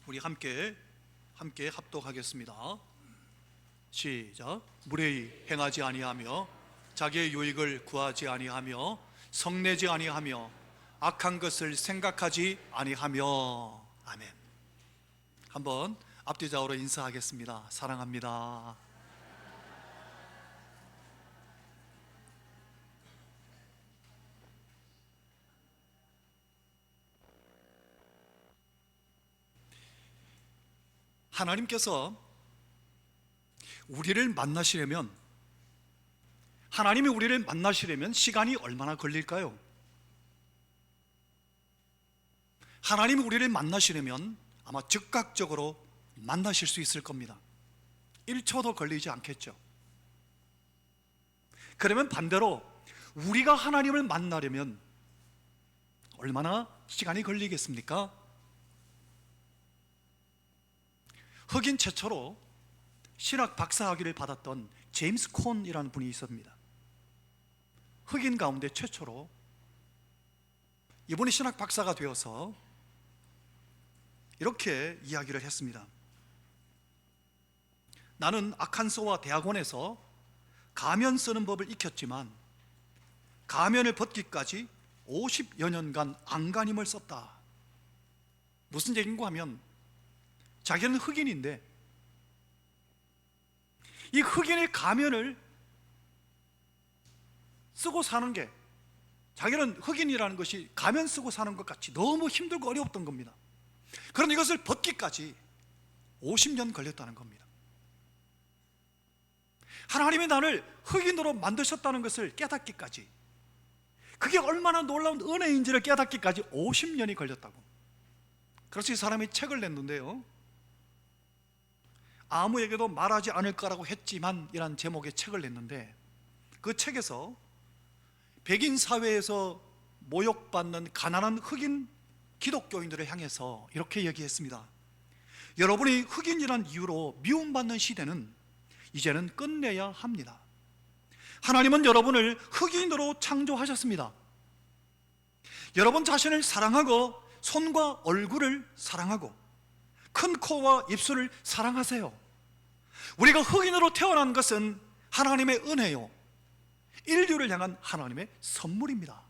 우리 함께 합독하겠습니다. 시작. 무례히 행하지 아니하며 자기의 유익을 구하지 아니하며 성내지 아니하며 악한 것을 생각하지 아니하며. 아멘. 한번 앞뒤 좌우로 인사하겠습니다. 사랑합니다. 하나님께서 하나님이 우리를 만나시려면 시간이 얼마나 걸릴까요? 하나님이 우리를 만나시려면 아마 즉각적으로 만나실 수 있을 겁니다. 1초도 걸리지 않겠죠. 그러면 반대로 우리가 하나님을 만나려면 얼마나 시간이 걸리겠습니까? 흑인 최초로 신학 박사학위를 받았던 제임스 콘이라는 분이 있습니다. 흑인 가운데 최초로 이분이 신학 박사가 되어서 이렇게 이야기를 했습니다. 나는 아칸소와 대학원에서 가면 쓰는 법을 익혔지만 가면을 벗기까지 50여 년간 안간힘을 썼다. 무슨 얘기인가 하면 자기는 흑인인데 이 흑인의 가면을 쓰고 사는 게, 자기는 흑인이라는 것이 가면 쓰고 사는 것 같이 너무 힘들고 어려웠던 겁니다. 그런데 이것을 벗기까지 50년 걸렸다는 겁니다. 하나님이 나를 흑인으로 만드셨다는 것을 깨닫기까지, 그게 얼마나 놀라운 은혜인지를 깨닫기까지 50년이 걸렸다고. 그래서 이 사람이 책을 냈는데요, 아무에게도 말하지 않을 거라고 했지만 이란 제목의 책을 냈는데, 그 책에서 백인 사회에서 모욕받는 가난한 흑인 기독교인들을 향해서 이렇게 얘기했습니다. 여러분이 흑인이란 이유로 미움받는 시대는 이제는 끝내야 합니다. 하나님은 여러분을 흑인으로 창조하셨습니다. 여러분 자신을 사랑하고 손과 얼굴을 사랑하고 큰 코와 입술을 사랑하세요. 우리가 흑인으로 태어난 것은 하나님의 은혜요, 인류를 향한 하나님의 선물입니다.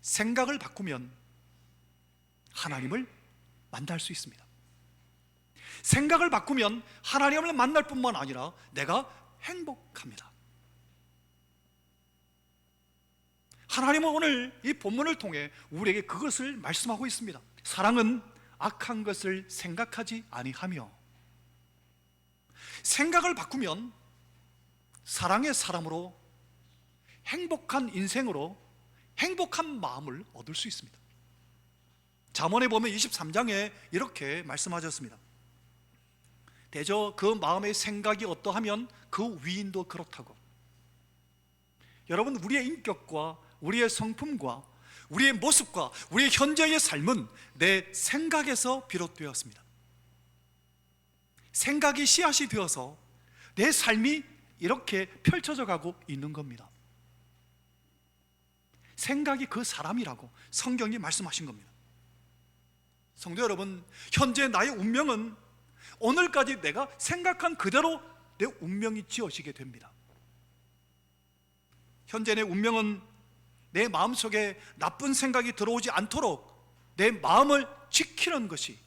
생각을 바꾸면 하나님을 만날 수 있습니다. 생각을 바꾸면 하나님을 만날 뿐만 아니라 내가 행복합니다. 하나님은 오늘 이 본문을 통해 우리에게 그것을 말씀하고 있습니다. 사랑은 악한 것을 생각하지 아니하며. 생각을 바꾸면 사랑의 사람으로, 행복한 인생으로, 행복한 마음을 얻을 수 있습니다. 잠언에 보면 23장에 이렇게 말씀하셨습니다. 대저 그 마음의 생각이 어떠하면 그 위인도 그렇다고. 여러분, 우리의 인격과 우리의 성품과 우리의 모습과 우리의 현재의 삶은 내 생각에서 비롯되었습니다. 생각이 씨앗이 되어서 내 삶이 이렇게 펼쳐져 가고 있는 겁니다. 생각이 그 사람이라고 성경이 말씀하신 겁니다. 성도 여러분, 현재 나의 운명은 오늘까지 내가 생각한 그대로 내 운명이 지어지게 됩니다. 현재 내 운명은 내 마음속에 나쁜 생각이 들어오지 않도록 내 마음을 지키는 것이,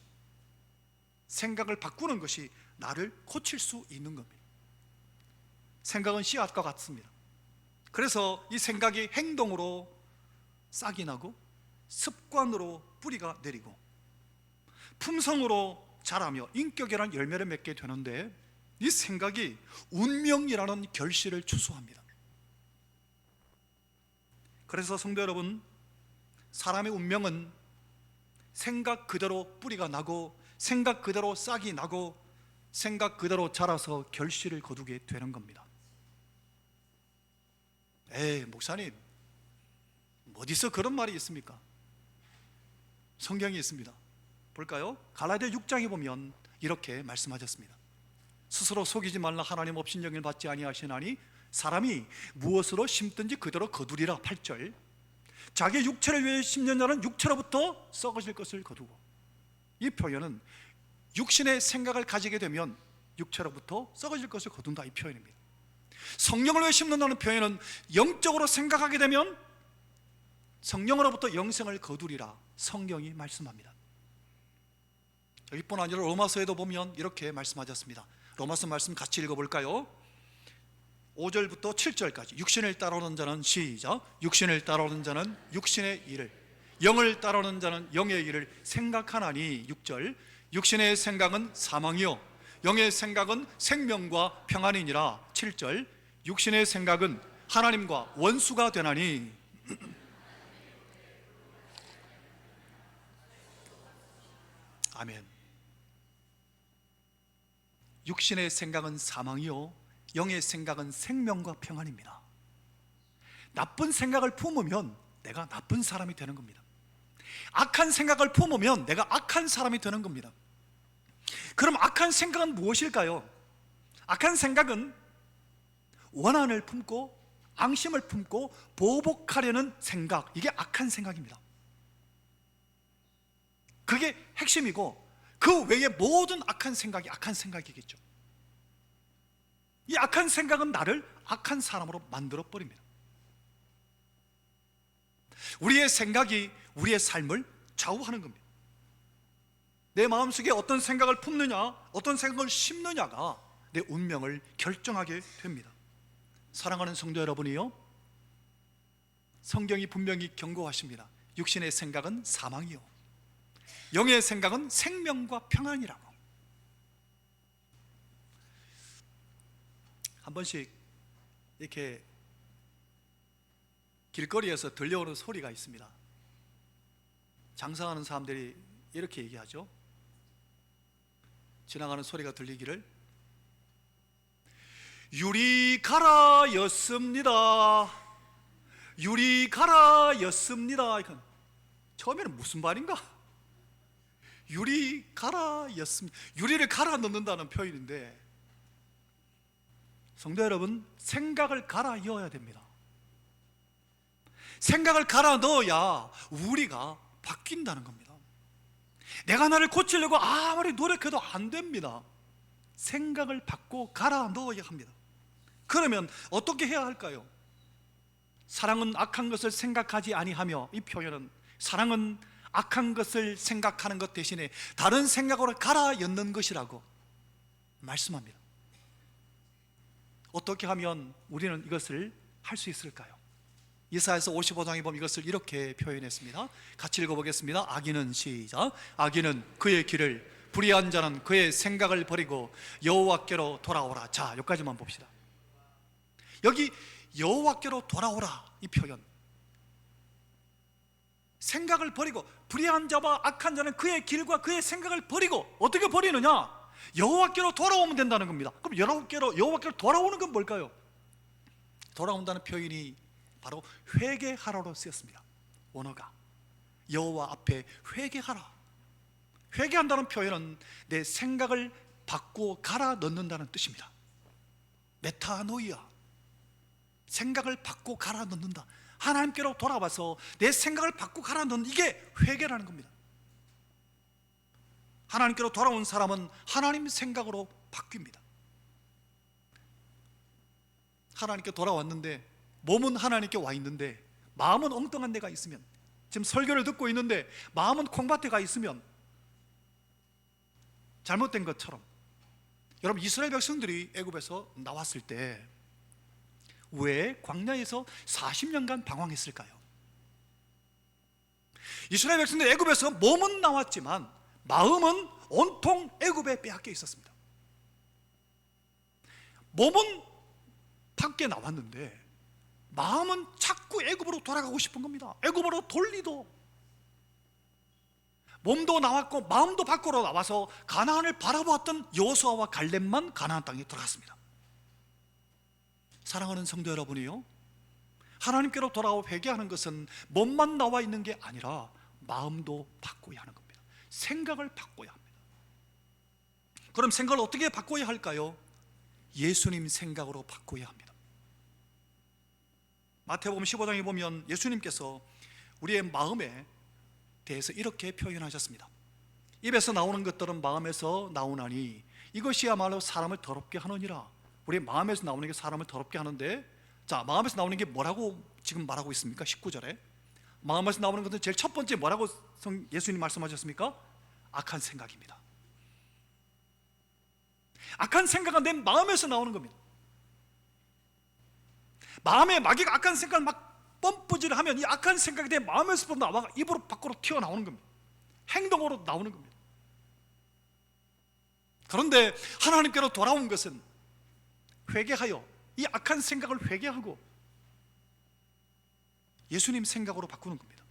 생각을 바꾸는 것이 나를 고칠 수 있는 겁니다. 생각은 씨앗과 같습니다. 그래서 이 생각이 행동으로 싹이 나고 습관으로 뿌리가 내리고 품성으로 자라며 인격이라는 열매를 맺게 되는데, 이 생각이 운명이라는 결실을 추수합니다. 그래서 성도 여러분, 사람의 운명은 생각 그대로 뿌리가 나고 생각 그대로 싹이 나고 생각 그대로 자라서 결실을 거두게 되는 겁니다. 목사님, 어디서 그런 말이 있습니까? 성경이 있습니다. 볼까요? 갈라디아 6장에 보면 이렇게 말씀하셨습니다. 스스로 속이지 말라. 하나님 없인 영을 받지 아니하시나니 사람이 무엇으로 심든지 그대로 거두리라. 8절. 자기 육체를 위해 심는 자는 육체로부터 썩어질 것을 거두고, 이 표현은 육신의 생각을 가지게 되면 육체로부터 썩어질 것을 거둔다, 이 표현입니다. 성령을 위해 심는다는 표현은 영적으로 생각하게 되면 성령으로부터 영생을 거두리라 성경이 말씀합니다. 여기뿐 아니라 로마서에도 보면 이렇게 말씀하셨습니다. 로마서 말씀 같이 읽어볼까요? 5절부터 7절까지. 육신을 따르는 자는, 시작, 육신을 따르는 자는 육신의 일을, 영을 따르는 자는 영의 일을 생각하나니, 6절, 육신의 생각은 사망이요 영의 생각은 생명과 평안이니라. 7절, 육신의 생각은 하나님과 원수가 되나니. 아멘. 육신의 생각은 사망이요 영의 생각은 생명과 평안입니다. 나쁜 생각을 품으면 내가 나쁜 사람이 되는 겁니다. 악한 생각을 품으면 내가 악한 사람이 되는 겁니다. 그럼 악한 생각은 무엇일까요? 악한 생각은 원한을 품고 앙심을 품고 보복하려는 생각, 이게 악한 생각입니다. 그게 핵심이고, 그 외의 모든 악한 생각이 악한 생각이겠죠. 이 악한 생각은 나를 악한 사람으로 만들어 버립니다. 우리의 생각이 우리의 삶을 좌우하는 겁니다. 내 마음속에 어떤 생각을 품느냐, 어떤 생각을 심느냐가 내 운명을 결정하게 됩니다. 사랑하는 성도 여러분이요, 성경이 분명히 경고하십니다. 육신의 생각은 사망이요 영의 생각은 생명과 평안이라고. 한 번씩 이렇게 길거리에서 들려오는 소리가 있습니다. 장사하는 사람들이 이렇게 얘기하죠. 지나가는 소리가 들리기를, 유리 가라 였습니다. 유리 가라 였습니다. 처음에는 무슨 말인가? 유리 갈아 였습니다. 유리를 갈아 넣는다는 표현인데, 성도 여러분, 생각을 갈아 넣어야 됩니다. 생각을 갈아 넣어야 우리가 바뀐다는 겁니다. 내가 나를 고치려고 아무리 노력해도 안 됩니다. 생각을 바꿔 갈아 넣어야 합니다. 그러면 어떻게 해야 할까요? 사랑은 악한 것을 생각하지 아니하며, 이 표현은 사랑은 악한 것을 생각하는 것 대신에 다른 생각으로 갈아 엮는 것이라고 말씀합니다. 어떻게 하면 우리는 이것을 할 수 있을까요? 이사야서 55장에 보면 이것을 이렇게 표현했습니다. 같이 읽어보겠습니다. 악인은, 시작, 악인은 그의 길을, 불의한 자는 그의 생각을 버리고 여호와께로 돌아오라. 자, 여기까지만 봅시다. 여기 여호와께로 돌아오라, 이 표현, 생각을 버리고, 불의한 자와 악한 자는 그의 길과 그의 생각을 버리고, 어떻게 버리느냐? 여호와께로 돌아오면 된다는 겁니다. 그럼 여호와께로 돌아오는 건 뭘까요? 돌아온다는 표현이 바로 회개하라로 쓰였습니다. 원어가 여호와 앞에 회개하라. 회개한다는 표현은 내 생각을 바꾸어 갈아 넣는다는 뜻입니다. 메타노이아, 생각을 바꾸어 갈아 넣는다. 하나님께로 돌아와서 내 생각을 바꾸고 갈아 넣는, 이게 회개라는 겁니다. 하나님께로 돌아온 사람은 하나님 생각으로 바뀝니다. 하나님께 돌아왔는데, 몸은 하나님께 와 있는데 마음은 엉뚱한 데가 있으면, 지금 설교를 듣고 있는데 마음은 콩밭에 가 있으면 잘못된 것처럼, 여러분, 이스라엘 백성들이 애굽에서 나왔을 때 왜 광야에서 40년간 방황했을까요? 이스라엘 백성들 애굽에서 몸은 나왔지만 마음은 온통 애굽에 빼앗겨 있었습니다. 몸은 밖에 나왔는데 마음은 자꾸 애굽으로 돌아가고 싶은 겁니다. 애굽으로 돌리도, 몸도 나왔고 마음도 밖으로 나와서 가나안을 바라보았던 여호수아와 갈렙만 가나안 땅에 들어갔습니다. 사랑하는 성도 여러분이요, 하나님께로 돌아와 회개하는 것은 몸만 나와 있는 게 아니라 마음도 바꿔야 하는 겁니다. 생각을 바꿔야 합니다. 그럼 생각을 어떻게 바꿔야 할까요? 예수님 생각으로 바꿔야 합니다. 마태복음 15장에 보면 예수님께서 우리의 마음에 대해서 이렇게 표현하셨습니다. 입에서 나오는 것들은 마음에서 나오나니 이것이야말로 사람을 더럽게 하느니라. 우리 마음에서 나오는 게 사람을 더럽게 하는데, 자, 마음에서 나오는 게 뭐라고 지금 말하고 있습니까? 19절에 마음에서 나오는 것은 제일 첫 번째 뭐라고 예수님 말씀하셨습니까? 악한 생각입니다. 악한 생각은 내 마음에서 나오는 겁니다. 마음에 마귀가 악한 생각을 막 뻔뿌질하면 이 악한 생각이 내 마음에서 나와 입으로 밖으로 튀어나오는 겁니다. 행동으로 나오는 겁니다. 그런데 하나님께로 돌아온 것은 회개하여 이 악한 생각을 회개하고 예수님 생각으로 바꾸는 겁니다.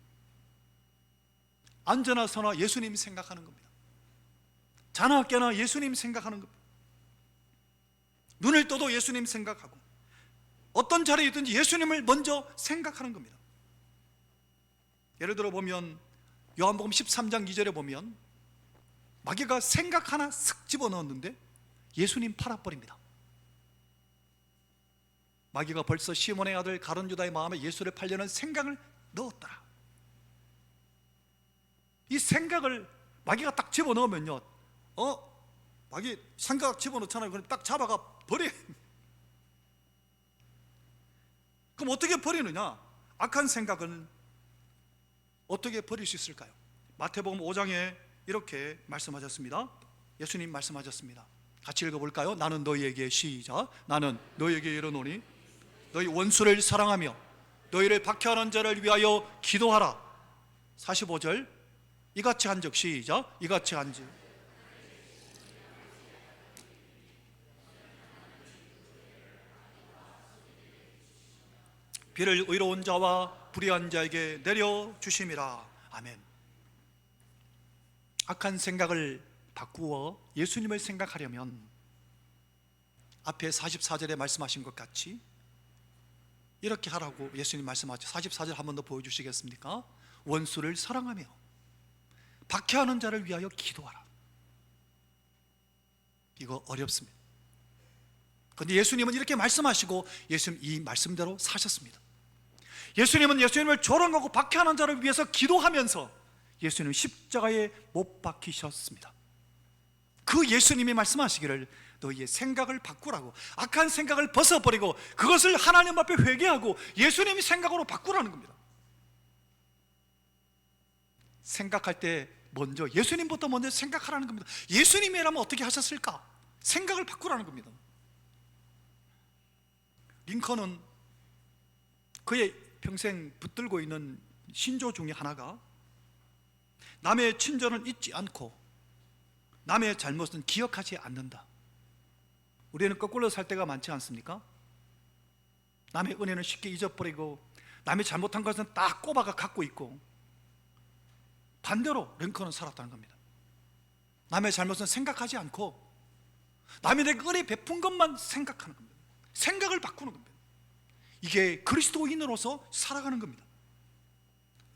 앉아나 서나 예수님 생각하는 겁니다. 자나 깨나 예수님 생각하는 겁니다. 눈을 떠도 예수님 생각하고 어떤 자리에 있든지 예수님을 먼저 생각하는 겁니다. 예를 들어 보면 요한복음 13장 2절에 보면 마귀가 생각 하나 쓱 집어넣었는데 예수님 팔아버립니다. 마귀가 벌써 시몬의 아들 가룟 유다의 마음에 예수를 팔려는 생각을 넣었더라. 이 생각을 마귀가 딱 집어넣으면요, 마귀 생각 집어넣잖아요. 그럼 딱 잡아가 버려. 그럼 어떻게 버리느냐? 악한 생각은 어떻게 버릴 수 있을까요? 마태복음 5장에 이렇게 말씀하셨습니다. 예수님 말씀하셨습니다. 같이 읽어볼까요? 나는 너희에게, 시작, 나는 너희에게 이르노니 너희 원수를 사랑하며 너희를 박해하는 자를 위하여 기도하라. 45절 이같이 한즉, 시작, 이같이 한즉 비를 의로운 자와 불의한 자에게 내려주심이라. 아멘. 악한 생각을 바꾸어 예수님을 생각하려면 앞에 44절에 말씀하신 것 같이 이렇게 하라고 예수님 말씀하죠. 44절 한 번 더 보여주시겠습니까? 원수를 사랑하며 박해하는 자를 위하여 기도하라. 이거 어렵습니다. 그런데 예수님은 이렇게 말씀하시고 예수님 이 말씀대로 사셨습니다. 예수님은 예수님을 조롱하고 박해하는 자를 위해서 기도하면서 예수님은 십자가에 못 박히셨습니다. 그 예수님이 말씀하시기를 너희의 생각을 바꾸라고, 악한 생각을 벗어버리고 그것을 하나님 앞에 회개하고 예수님이 생각으로 바꾸라는 겁니다. 생각할 때 먼저 예수님부터 먼저 생각하라는 겁니다. 예수님이라면 어떻게 하셨을까? 생각을 바꾸라는 겁니다. 링컨은 그의 평생 붙들고 있는 신조 중에 하나가 남의 친절은 잊지 않고 남의 잘못은 기억하지 않는다. 우리는 거꾸로 살 때가 많지 않습니까? 남의 은혜는 쉽게 잊어버리고 남이 잘못한 것은 딱 꼽아가 갖고 있고, 반대로 링컨은 살았다는 겁니다. 남의 잘못은 생각하지 않고 남이 내게 은혜 베푼 것만 생각하는 겁니다. 생각을 바꾸는 겁니다. 이게 그리스도인으로서 살아가는 겁니다.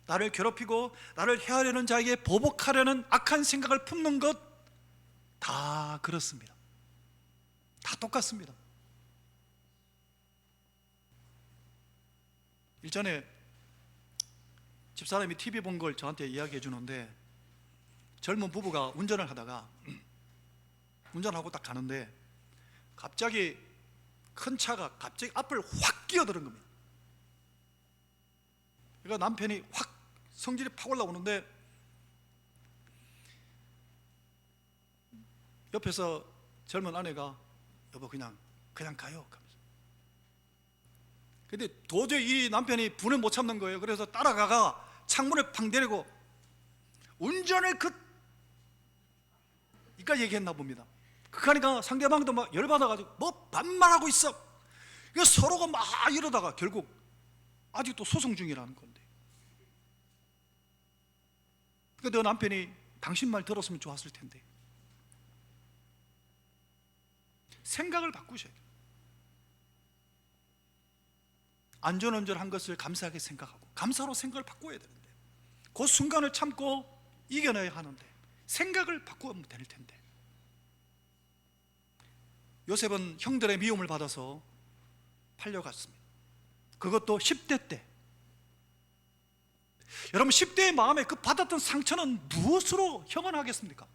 나를 괴롭히고 나를 해하려는 자에게 보복하려는 악한 생각을 품는 것 다 그렇습니다. 다 똑같습니다. 일전에 집사람이 TV 본 걸 저한테 이야기해 주는데, 젊은 부부가 운전을 하다가 운전하고 딱 가는데 갑자기 큰 차가 갑자기 앞을 확 끼어드는 겁니다. 그러니까 남편이 확 성질이 팍 올라오는데 옆에서 젊은 아내가 여보 그냥 가요. 근데 도저히 이 남편이 분을 못 참는 거예요. 그래서 따라가가 창문을 팡 내리고 운전을 이까지 얘기했나 봅니다. 그러니까 상대방도 막 열받아가지고 뭐 반말하고 있어. 그러니까 서로가 막 이러다가 결국 아직도 소송 중이라는 건데, 그러니까 너 남편이 당신 말 들었으면 좋았을 텐데. 생각을 바꾸셔야 돼요. 안전운전한 것을 감사하게 생각하고 감사로 생각을 바꿔야 되는데, 그 순간을 참고 이겨내야 하는데 생각을 바꾸면 될 텐데. 요셉은 형들의 미움을 받아서 팔려갔습니다. 그것도 10대 때. 여러분 10대의 마음에 그 받았던 상처는 무엇으로 형언하겠습니까?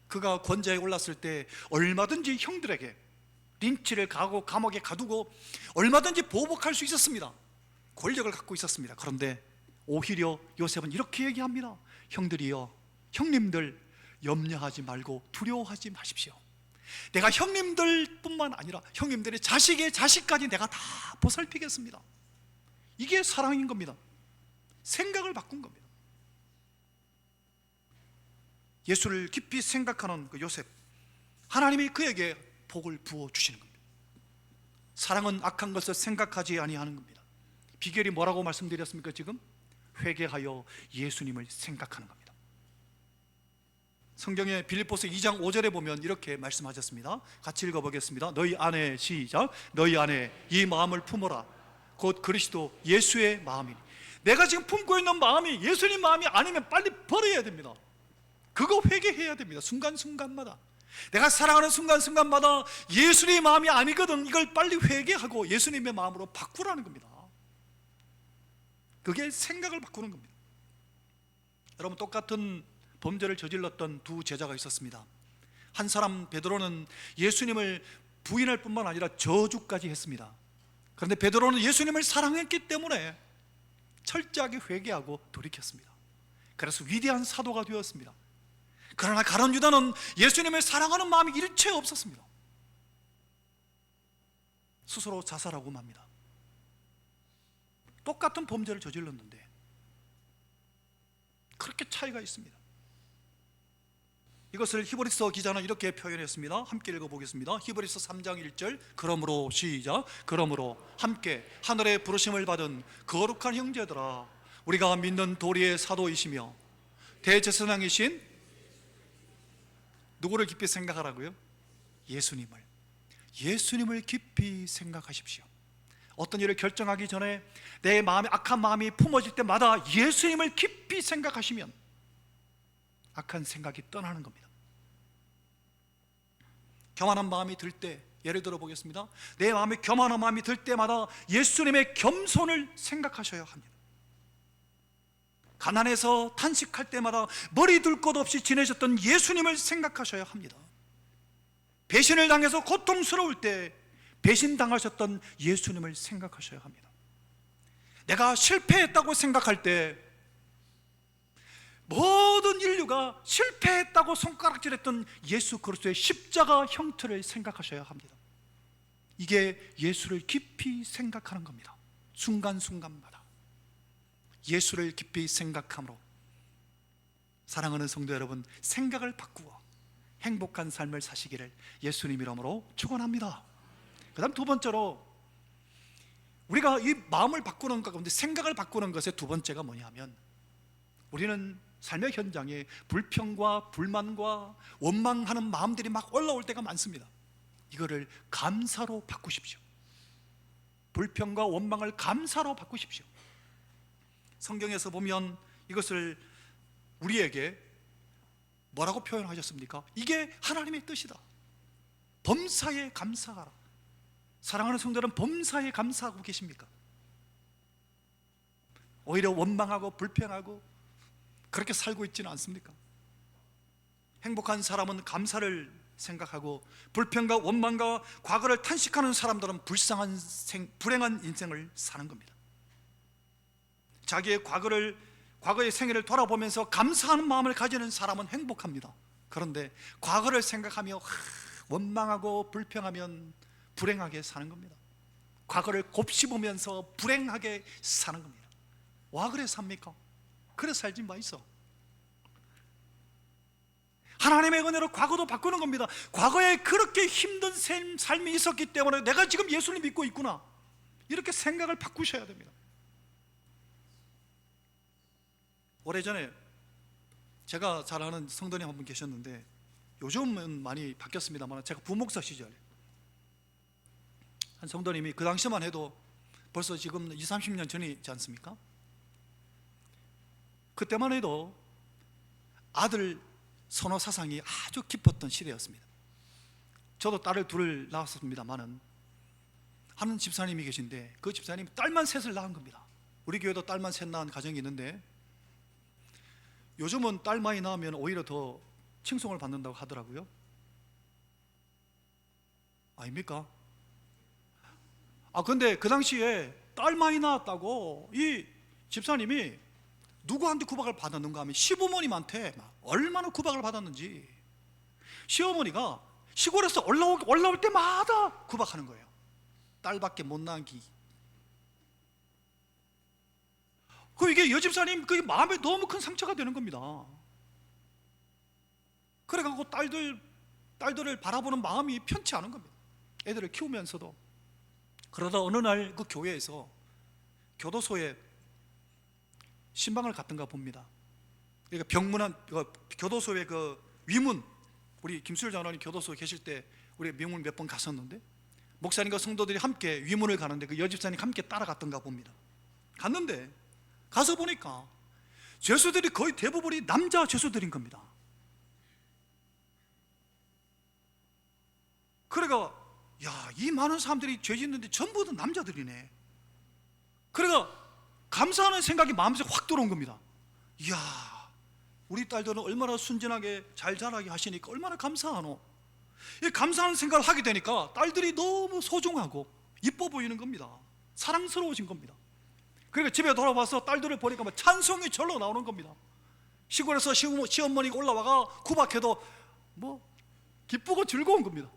그가 권좌에 올랐을 때 얼마든지 형들에게 린치를 가고 감옥에 가두고 얼마든지 보복할 수 있었습니다. 권력을 갖고 있었습니다. 그런데 오히려 요셉은 이렇게 얘기합니다. 형들이여, 형님들 염려하지 말고 두려워하지 마십시오. 내가 형님들뿐만 아니라 형님들의 자식의 자식까지 내가 다 보살피겠습니다. 이게 사랑인 겁니다. 생각을 바꾼 겁니다. 예수를 깊이 생각하는 그 요셉, 하나님이 그에게 복을 부어 주시는 겁니다. 사랑은 악한 것을 생각하지 아니하는 겁니다. 비결이 뭐라고 말씀드렸습니까? 지금 회개하여 예수님을 생각하는 겁니다. 성경에 빌립보서 2장 5절에 보면 이렇게 말씀하셨습니다. 같이 읽어보겠습니다. 너희 안에, 시작, 너희 안에 이 마음을 품어라. 곧 그리스도 예수의 마음이니. 내가 지금 품고 있는 마음이 예수님 마음이 아니면 빨리 버려야 됩니다. 그거 회개해야 됩니다. 순간순간마다. 내가 사랑하는 순간순간마다 예수님의 마음이 아니거든. 이걸 빨리 회개하고 예수님의 마음으로 바꾸라는 겁니다. 그게 생각을 바꾸는 겁니다. 여러분, 똑같은 범죄를 저질렀던 두 제자가 있었습니다. 한 사람 베드로는 예수님을 부인할 뿐만 아니라 저주까지 했습니다. 그런데 베드로는 예수님을 사랑했기 때문에 철저하게 회개하고 돌이켰습니다. 그래서 위대한 사도가 되었습니다. 그러나 가룟 유다는 예수님을 사랑하는 마음이 일체 없었습니다. 스스로 자살하고 맙니다. 똑같은 범죄를 저질렀는데 그렇게 차이가 있습니다. 이것을 히브리서 기자는 이렇게 표현했습니다. 함께 읽어보겠습니다. 히브리서 3장 1절, 그러므로, 시작, 그러므로 함께 하늘의 부르심을 받은 거룩한 형제들아, 우리가 믿는 도리의 사도이시며 대제사장이신 누구를 깊이 생각하라고요? 예수님을 깊이 생각하십시오. 어떤 일을 결정하기 전에 내 마음에 악한 마음이 품어질 때마다 예수님을 깊이 생각하시면 악한 생각이 떠나는 겁니다. 교만한 마음이 들 때, 예를 들어 보겠습니다. 내 마음에 교만한 마음이 들 때마다 예수님의 겸손을 생각하셔야 합니다. 가난해서 탄식할 때마다 머리 둘 것 없이 지내셨던 예수님을 생각하셔야 합니다. 배신을 당해서 고통스러울 때 배신당하셨던 예수님을 생각하셔야 합니다. 내가 실패했다고 생각할 때 모든 인류가 실패했다고 손가락질했던 예수 그리스도의 십자가 형태를 생각하셔야 합니다. 이게 예수를 깊이 생각하는 겁니다. 순간순간마다 예수를 깊이 생각함으로, 사랑하는 성도 여러분, 생각을 바꾸어 행복한 삶을 사시기를 예수님 이름으로 축원합니다. 그 다음 두 번째로, 우리가 이 마음을 바꾸는 것 가운데 생각을 바꾸는 것의 두 번째가 뭐냐면, 우리는 삶의 현장에 불평과 불만과 원망하는 마음들이 막 올라올 때가 많습니다. 이거를 감사로 바꾸십시오. 불평과 원망을 감사로 바꾸십시오. 성경에서 보면 이것을 우리에게 뭐라고 표현하셨습니까? 이게 하나님의 뜻이다. 범사에 감사하라. 사랑하는 성도들은 범사에 감사하고 계십니까? 오히려 원망하고 불평하고 그렇게 살고 있지는 않습니까? 행복한 사람은 감사를 생각하고, 불평과 원망과 과거를 탄식하는 사람들은 불행한 인생을 사는 겁니다. 자기의 과거의 생애를 돌아보면서 감사하는 마음을 가지는 사람은 행복합니다. 그런데 과거를 생각하며 원망하고 불평하면 불행하게 사는 겁니다. 과거를 곱씹으면서 불행하게 사는 겁니다. 와, 그래 삽니까? 그래 살지 마 있어. 하나님의 은혜로 과거도 바꾸는 겁니다. 과거에 그렇게 힘든 삶이 있었기 때문에 내가 지금 예수를 믿고 있구나, 이렇게 생각을 바꾸셔야 됩니다. 오래전에 제가 잘 아는 성도님 한 분 계셨는데, 요즘은 많이 바뀌었습니다만 제가 부목사 시절에 한 성도님이, 그 당시만 해도 벌써 지금 20, 30년 전이지 않습니까? 그때만 해도 아들 선호 사상이 아주 깊었던 시대였습니다. 저도 딸을 둘을 낳았습니다만은, 하는 집사님이 계신데 그 집사님이 딸만 셋을 낳은 겁니다. 우리 교회도 딸만 셋 낳은 가정이 있는데 요즘은 딸 많이 낳으면 오히려 더 칭송을 받는다고 하더라고요. 아닙니까? 근데 그 당시에 딸 많이 낳았다고 이 집사님이 누구한테 구박을 받았는가 하면 시부모님한테 얼마나 구박을 받았는지, 시어머니가 시골에서 올라올 때마다 구박하는 거예요. 딸밖에 못 낳기. 이게 여집사님 그 마음에 너무 큰 상처가 되는 겁니다. 그래갖고 딸들을 바라보는 마음이 편치 않은 겁니다. 애들을 키우면서도. 그러다 어느 날 그 교회에서 교도소에 신방을 갔던가 봅니다. 그러니까 병문안 교도소의 그 위문, 우리 김수일 장로님 교도소에 계실 때 우리 위문 몇 번 갔었는데 목사님과 성도들이 함께 위문을 가는데 그 여집사님 함께 따라갔던가 봅니다. 갔는데 가서 보니까 죄수들이 거의 대부분이 남자 죄수들인 겁니다. 그래가 이 많은 사람들이 죄 짓는데 전부 다 남자들이네. 그래가 감사하는 생각이 마음속에 확 들어온 겁니다. 이야, 우리 딸들은 얼마나 순진하게 잘 자라게 하시니까 얼마나 감사하노. 이 감사하는 생각을 하게 되니까 딸들이 너무 소중하고 이뻐 보이는 겁니다. 사랑스러워진 겁니다. 그러니까 집에 돌아와서 딸들을 보니까 찬송이 절로 나오는 겁니다. 시골에서 시어머니가 올라와가 구박해도 기쁘고 즐거운 겁니다.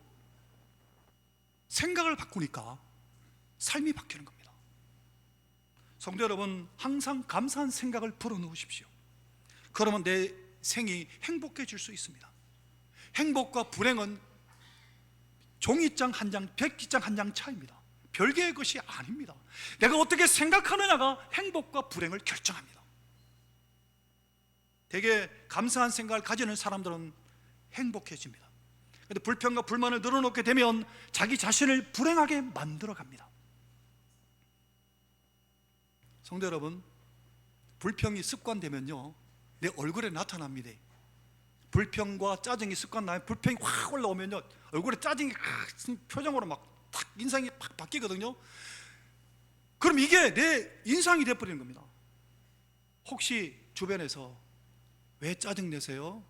생각을 바꾸니까 삶이 바뀌는 겁니다. 성도 여러분, 항상 감사한 생각을 불어넣으십시오. 그러면 내 생이 행복해질 수 있습니다. 행복과 불행은 종이장 한 장, 백지장 한 장 차이입니다. 별개의 것이 아닙니다. 내가 어떻게 생각하느냐가 행복과 불행을 결정합니다. 되게 감사한 생각을 가지는 사람들은 행복해집니다. 그런데 불평과 불만을 늘어놓게 되면 자기 자신을 불행하게 만들어 갑니다. 성도 여러분, 불평이 습관되면요 내 얼굴에 나타납니다. 불평과 짜증이 습관나면, 불평이 확 올라오면요 얼굴에 짜증이 표정으로 탁 인상이 팍 바뀌거든요. 그럼 이게 내 인상이 돼버리는 겁니다. 혹시 주변에서 왜 짜증내세요?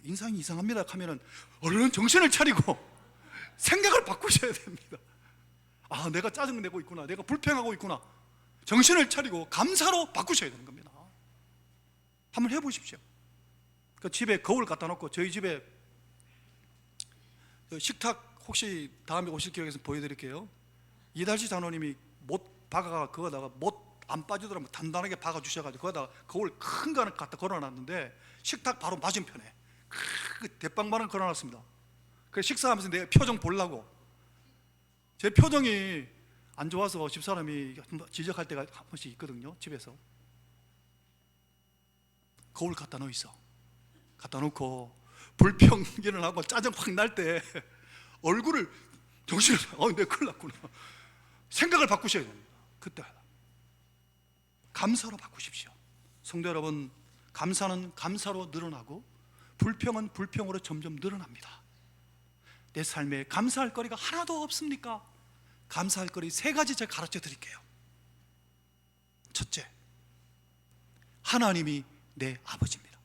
인상이 이상합니다 하면은 얼른 정신을 차리고 생각을 바꾸셔야 됩니다. 내가 짜증내고 있구나, 내가 불평하고 있구나, 정신을 차리고 감사로 바꾸셔야 되는 겁니다. 한번 해보십시오. 집에 거울 갖다 놓고, 저희 집에 식탁 혹시 다음에 오실 기회에서 보여드릴게요. 이달치 장로님이 못 박아가 그거다가 못 안 빠지더라면 단단하게 박아 주셔가지고 거기다가 거울 큰 거를 갖다 걸어놨는데 식탁 바로 맞은편에 그 대빵만은 걸어놨습니다. 그래서 식사하면서 내 표정 보려고, 제 표정이 안 좋아서 집사람이 지적할 때가 한 번씩 있거든요. 집에서 거울 갖다 놓 있어. 갖다 놓고 불평 일어나고 짜증 확 날 때 얼굴을 정신을 내가 큰일 났구나, 생각을 바꾸셔야 됩니다. 그때 감사로 바꾸십시오. 성도 여러분, 감사는 감사로 늘어나고 불평은 불평으로 점점 늘어납니다. 내 삶에 감사할 거리가 하나도 없습니까? 감사할 거리 3가지 제가 가르쳐 드릴게요. 첫째, 하나님이 내 아버지입니다.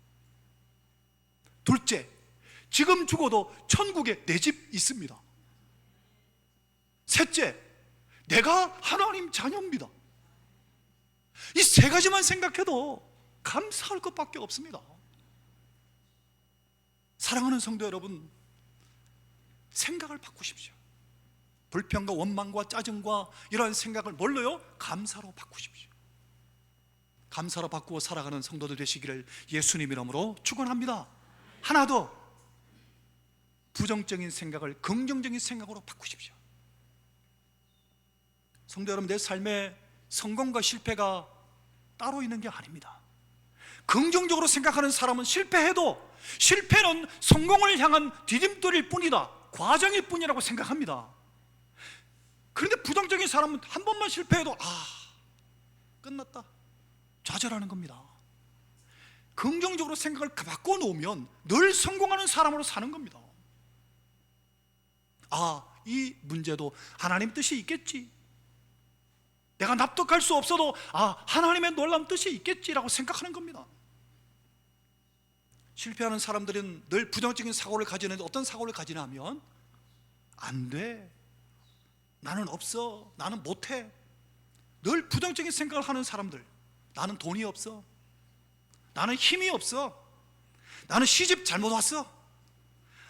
둘째, 지금 죽어도 천국에 내 집 있습니다. 셋째, 내가 하나님 자녀입니다. 이 3가지만 생각해도 감사할 것밖에 없습니다. 사랑하는 성도 여러분, 생각을 바꾸십시오. 불평과 원망과 짜증과 이러한 생각을 뭘로요? 감사로 바꾸십시오. 감사로 바꾸어 살아가는 성도들 되시기를 예수님 이름으로 축원합니다. 하나 더, 부정적인 생각을 긍정적인 생각으로 바꾸십시오. 성도 여러분, 내 삶에 성공과 실패가 따로 있는 게 아닙니다. 긍정적으로 생각하는 사람은 실패해도 실패는 성공을 향한 디딤돌일 뿐이다, 과정일 뿐이라고 생각합니다. 그런데 부정적인 사람은 한 번만 실패해도 끝났다, 좌절하는 겁니다. 긍정적으로 생각을 바꿔놓으면 늘 성공하는 사람으로 사는 겁니다. 이 문제도 하나님 뜻이 있겠지, 내가 납득할 수 없어도 하나님의 놀라운 뜻이 있겠지라고 생각하는 겁니다. 실패하는 사람들은 늘 부정적인 사고를 가지는데 어떤 사고를 가지냐 하면 안 돼, 나는 없어, 나는 못해. 늘 부정적인 생각을 하는 사람들. 나는 돈이 없어, 나는 힘이 없어, 나는 시집 잘못 왔어,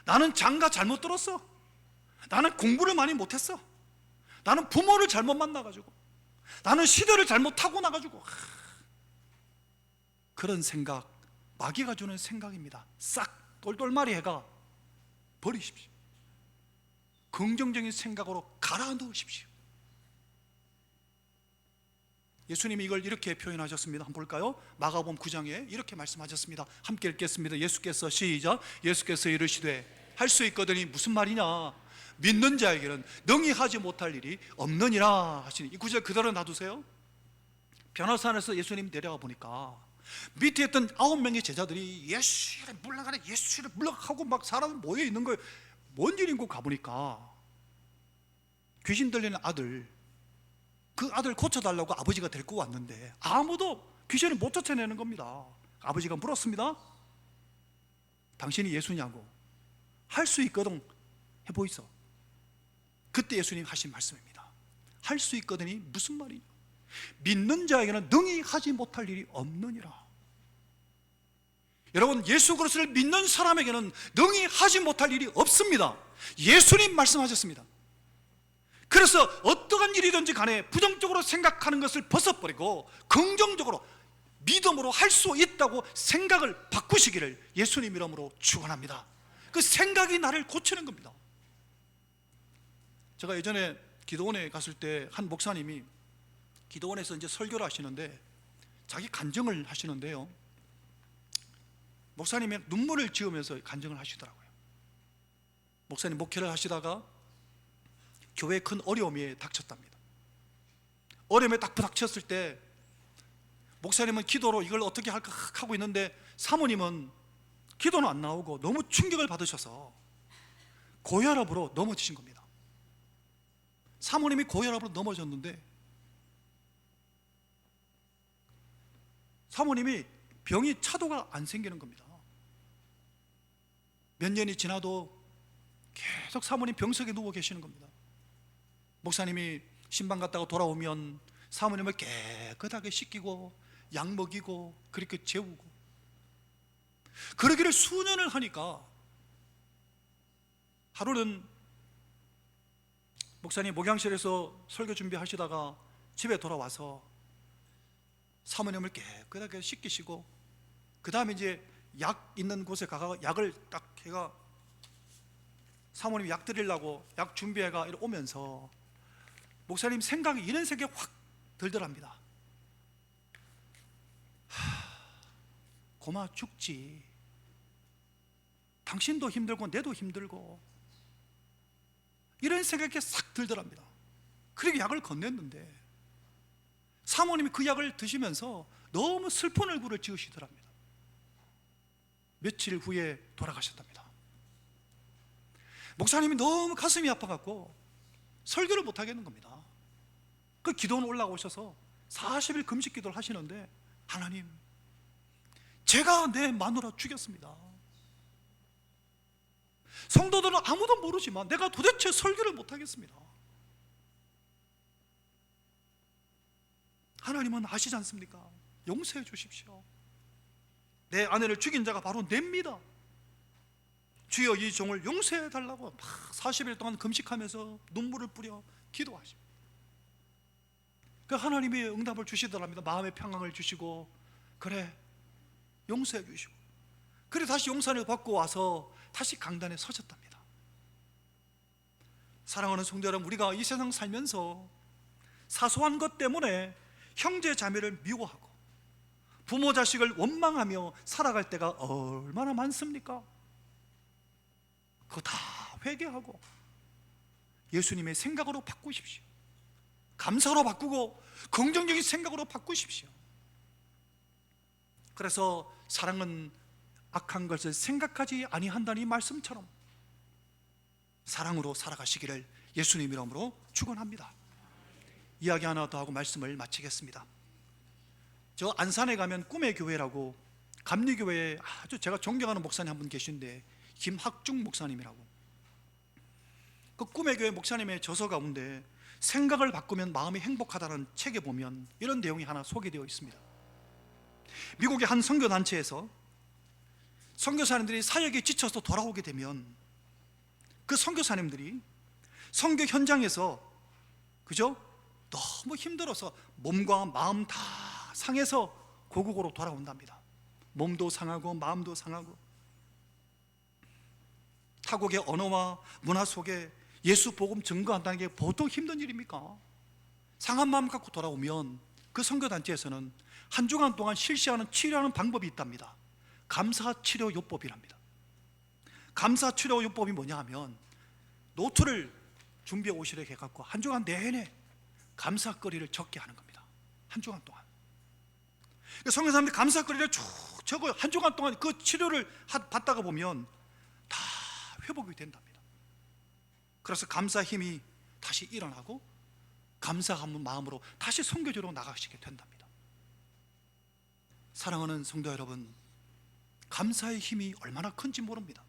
나는 장가 잘못 들었어, 나는 공부를 많이 못했어, 나는 부모를 잘못 만나가지고, 나는 시대를 잘못 타고 나가지고. 그런 생각, 마귀가 주는 생각입니다. 싹 똘똘마리 해가 버리십시오. 긍정적인 생각으로 갈아 넣으십시오. 예수님이 이걸 이렇게 표현하셨습니다. 한번 볼까요? 마가복음 9장에 이렇게 말씀하셨습니다. 함께 읽겠습니다. 예수께서 시작. 예수께서 이르시되 할 수 있거든이 무슨 말이냐? 믿는 자에게는 능히 하지 못할 일이 없느니라 하시니, 이 구절 그대로 놔두세요. 변화산에서 예수님이 내려가 보니까 밑에 있던 9명의 제자들이 예수를 물러가라, 예수를 물러가고 막 사람 모여 있는 거예요. 뭔 일인고 가보니까 귀신 들리는 아들, 그 아들 고쳐달라고 아버지가 데리고 왔는데 아무도 귀신을 못 쫓아내는 겁니다. 아버지가 물었습니다. 당신이 예수냐고. 할 수 있거든 해보이소. 그때 예수님 하신 말씀입니다. 할 수 있거든이 무슨 말이냐? 믿는 자에게는 능히 하지 못할 일이 없느니라. 여러분, 예수 그리스도를 믿는 사람에게는 능히 하지 못할 일이 없습니다. 예수님 말씀하셨습니다. 그래서 어떠한 일이든지 간에 부정적으로 생각하는 것을 벗어버리고 긍정적으로 믿음으로 할 수 있다고 생각을 바꾸시기를 예수님 이름으로 축원합니다. 그 생각이 나를 고치는 겁니다. 제가 예전에 기도원에 갔을 때 한 목사님이 기도원에서 이제 설교를 하시는데 자기 간증을 하시는데요, 목사님이 눈물을 지으면서 간증을 하시더라고요. 목사님 목회를 하시다가 교회에 큰 어려움이 닥쳤답니다. 어려움에 딱 부닥쳤을 때 목사님은 기도로 이걸 어떻게 할까 하고 있는데 사모님은 기도는 안 나오고 너무 충격을 받으셔서 고혈압으로 넘어지신 겁니다. 사모님이 고혈압으로 넘어졌는데 사모님이 병이 차도가 안 생기는 겁니다. 몇 년이 지나도 계속 사모님 병석에 누워 계시는 겁니다. 목사님이 신방 갔다가 돌아오면 사모님을 깨끗하게 씻기고 약 먹이고 그렇게 재우고, 그러기를 수년을 하니까 하루는 목사님 목양실에서 설교 준비하시다가 집에 돌아와서 사모님을 깨끗하게 씻기시고 그 다음에 이제 약 있는 곳에 가서 약을 딱 해가 사모님 약 드리려고 약 준비해가 오면서 목사님 생각이 이런 생각이 확 들더랍니다. 고마 죽지, 당신도 힘들고 내도 힘들고, 이런 생각이 싹 들더랍니다. 그렇게 약을 건넸는데 사모님이 그 약을 드시면서 너무 슬픈 얼굴을 지으시더랍니다. 며칠 후에 돌아가셨답니다. 목사님이 너무 가슴이 아파갖고 설교를 못 하겠는 겁니다. 그 기도원 올라오셔서 40일 금식 기도를 하시는데, 하나님, 제가 내 마누라 죽였습니다. 성도들은 아무도 모르지만 내가 도대체 설교를 못 하겠습니다. 하나님은 아시지 않습니까? 용서해 주십시오. 내 아내를 죽인 자가 바로 냅니다. 주여 이 종을 용서해 달라고 막 40일 동안 금식하면서 눈물을 뿌려 기도하십니다. 그 하나님이 응답을 주시더랍니다. 마음의 평강을 주시고, 그래 용서해 주시고, 그래 다시 용서를 받고 와서 다시 강단에 서셨답니다. 사랑하는 성도 여러분, 우리가 이 세상 살면서 사소한 것 때문에 형제 자매를 미워하고 부모 자식을 원망하며 살아갈 때가 얼마나 많습니까? 그거 다 회개하고 예수님의 생각으로 바꾸십시오. 감사로 바꾸고 긍정적인 생각으로 바꾸십시오. 그래서 사랑은 악한 것을 생각하지 아니한다는 이 말씀처럼 사랑으로 살아가시기를 예수님 이름으로 축원합니다. 이야기 하나 더 하고 말씀을 마치겠습니다. 저 안산에 가면 꿈의 교회라고 감리교회에 아주 제가 존경하는 목사님 한 분 계신데 김학중 목사님이라고, 그 꿈의 교회 목사님의 저서 가운데 생각을 바꾸면 마음이 행복하다는 책에 보면 이런 내용이 하나 소개되어 있습니다. 미국의 한 선교단체에서 선교사님들이 사역에 지쳐서 돌아오게 되면 그 선교사님들이 선교 현장에서 그죠? 너무 힘들어서 몸과 마음 다 상해서 고국으로 돌아온답니다. 몸도 상하고 마음도 상하고, 타국의 언어와 문화 속에 예수 복음 증거한다는 게 보통 힘든 일입니까? 상한 마음 갖고 돌아오면 그 선교단체에서는 한 주간 동안 실시하는 치료하는 방법이 있답니다. 감사치료요법이랍니다. 감사치료요법이 뭐냐 하면 노트를 준비해 오시려 해갖고 한 주간 내내 감사거리를 적게 하는 겁니다. 한 주간 동안 선교사님들이 감사거리를 쭉 적어요. 한 주간 동안 그 치료를 받다가 보면 다 회복이 된답니다. 그래서 감사 힘이 다시 일어나고 감사하는 마음으로 다시 선교지로 나가시게 된답니다. 사랑하는 성도 여러분, 감사의 힘이 얼마나 큰지 모릅니다.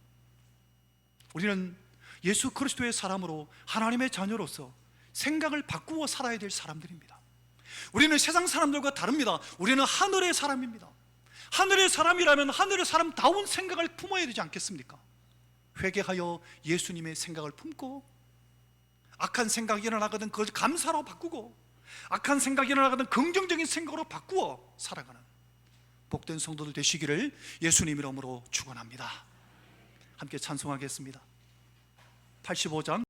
우리는 예수 그리스도의 사람으로 하나님의 자녀로서 생각을 바꾸어 살아야 될 사람들입니다. 우리는 세상 사람들과 다릅니다. 우리는 하늘의 사람입니다. 하늘의 사람이라면 하늘의 사람다운 생각을 품어야 되지 않겠습니까? 회개하여 예수님의 생각을 품고, 악한 생각이 일어나거든 그걸 감사로 바꾸고, 악한 생각이 일어나거든 긍정적인 생각으로 바꾸어 살아가는 복된 성도들 되시기를 예수님 이름으로 축원합니다. 함께 찬송하겠습니다. 85장